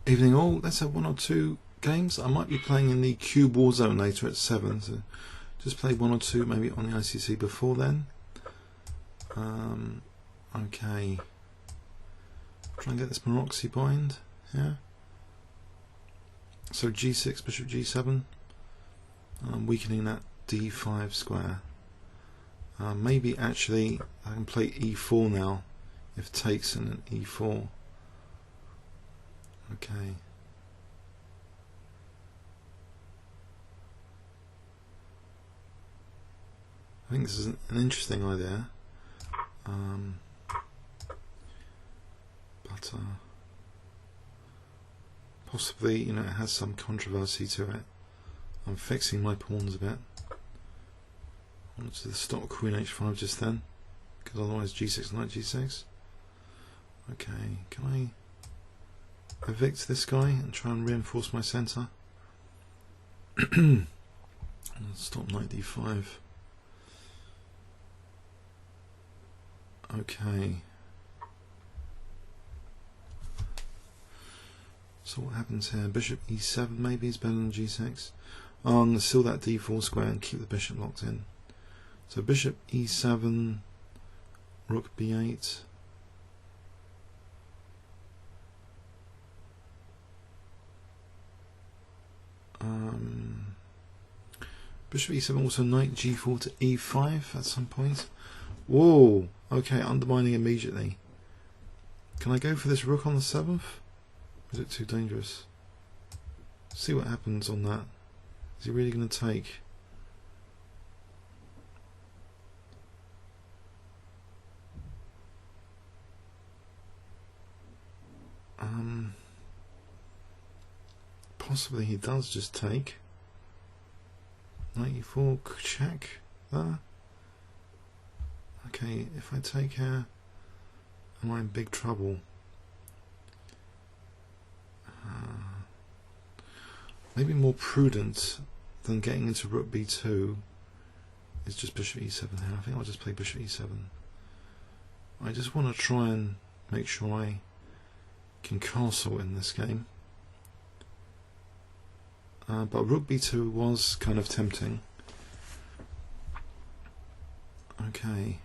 Evening all, let's have one or two games. I might be playing in the Cube Warzone later at 7, so just play one or two maybe on the ICC before then. Okay. Try and get this Moroxy bind, yeah. So G6, Bishop G7. I'm weakening that D5 square. Maybe actually I can play E4 now, if takes and an E4. Okay. I think this is an interesting idea. But possibly, you know, it has some controversy to it. I'm fixing my pawns a bit. I want to stop Queen H5 just then, because otherwise G6 Knight G6. Okay, can I evict this guy and try and reinforce my centre? Stop Knight D5. Okay. So what happens here? Bishop E7 maybe is better than G6. Oh, I'm going to seal that D4 square and keep the bishop locked in. So Bishop E7, Rook B8. Bishop E7 also Knight G4 to E5 at some point. Whoa! Okay, undermining immediately. Can I go for this Rook on the 7th? Is it too dangerous? See what happens on that. Is he really going to take? Possibly he does just take. Knight E4, check there. Okay, if I take here, am I in big trouble? Maybe more prudent than getting into Rook B2 is just Bishop E7 here. I think I'll just play Bishop E7. I just want to try and make sure I can castle in this game. But Rook B2 was kind of tempting. Okay.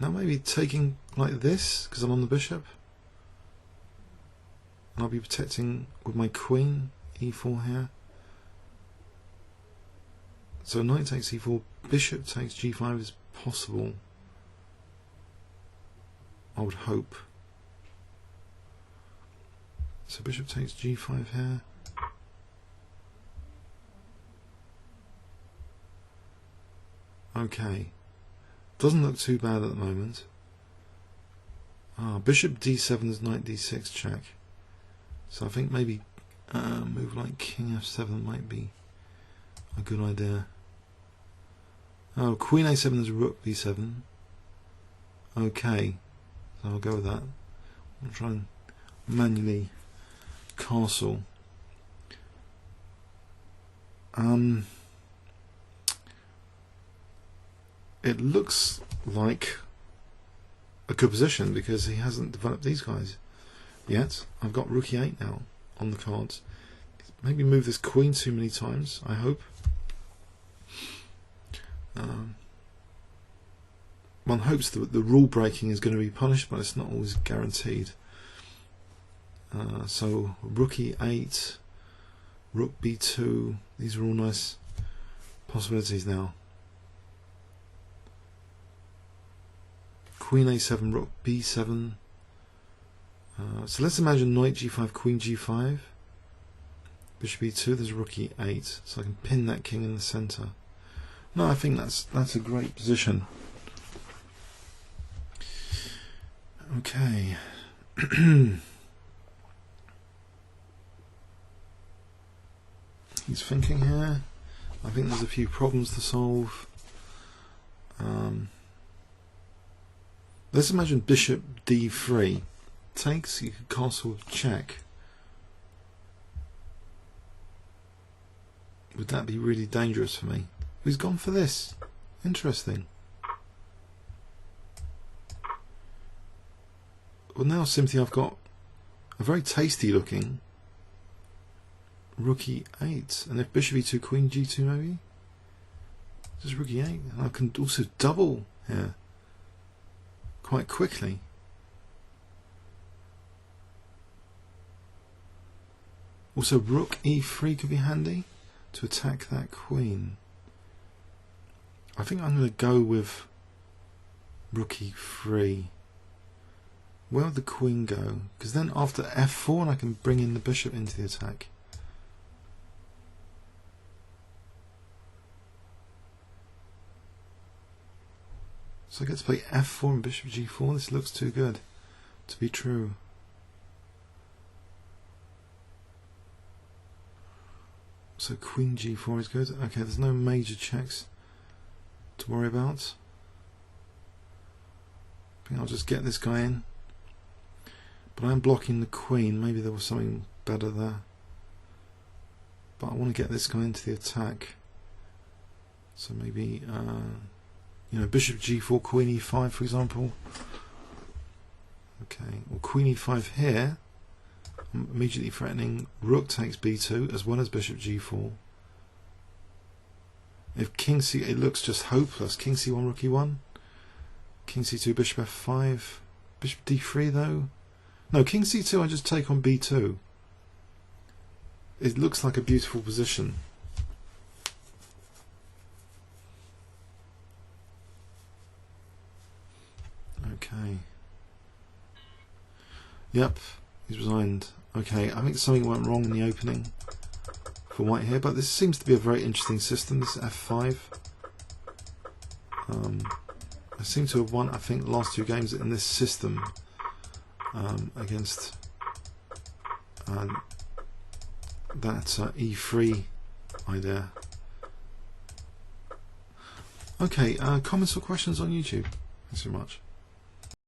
Now maybe taking like this, because I'm on the bishop. And I'll be protecting with my queen, E4 here. So knight takes E4, bishop takes G5 is possible. I would hope. So bishop takes G5 here. Okay. Doesn't look too bad at the moment. Bishop D7 is Knight D6 check. So I think maybe move like King F7 might be a good idea. Oh, Queen A7 is Rook B7. Okay, so I'll go with that. I'll try and manually castle. It looks like a good position because he hasn't developed these guys yet. I've got Rook E8 now on the cards. Maybe move this queen too many times, I hope. One hopes that the rule breaking is going to be punished, but it's not always guaranteed. So Rook E8, Rook B2, these are all nice possibilities now. Queen A7, Rook B7. So let's imagine Knight G5, Queen G5, Bishop E2. There's Rook E8, so I can pin that king in the center. No, I think that's a great position. Okay. He's thinking here. I think there's a few problems to solve. Let's imagine Bishop D3 takes. You could castle with check. Would that be really dangerous for me? He's gone for this. Interesting. Well, now simply I've got a very tasty looking rook e8, and if bishop e2, queen g2 maybe? Just rook e8, and I can also double here quite quickly. Also rook e3 could be handy to attack that queen. I think I'm going to go with rook e3. Where would the queen go? Because then after f4 I can bring in the bishop into the attack. So I get to play f4 and bishop g4. This looks too good to be true. So queen g4 is good. Okay, there's no major checks to worry about. I think I'll just get this guy in. But I'm blocking the queen. Maybe there was something better there. But I want to get this guy into the attack. So maybe, you know, bishop g4, queen e5, for example. Okay, well, queen e5 here. I'm immediately threatening rook takes b2 as well as bishop g4. If king c, it looks just hopeless. King c1, rook e1. King c2, bishop f5. Bishop d3 though. No, king c2 I just take on b2. It looks like a beautiful position. Okay. Yep, he's resigned. Okay, I think something went wrong in the opening for white here, but this seems to be a very interesting system, this f5. I seem to have won, I think, the last two games in this system against that e3 idea. Okay, comments or questions on YouTube? Thanks so much.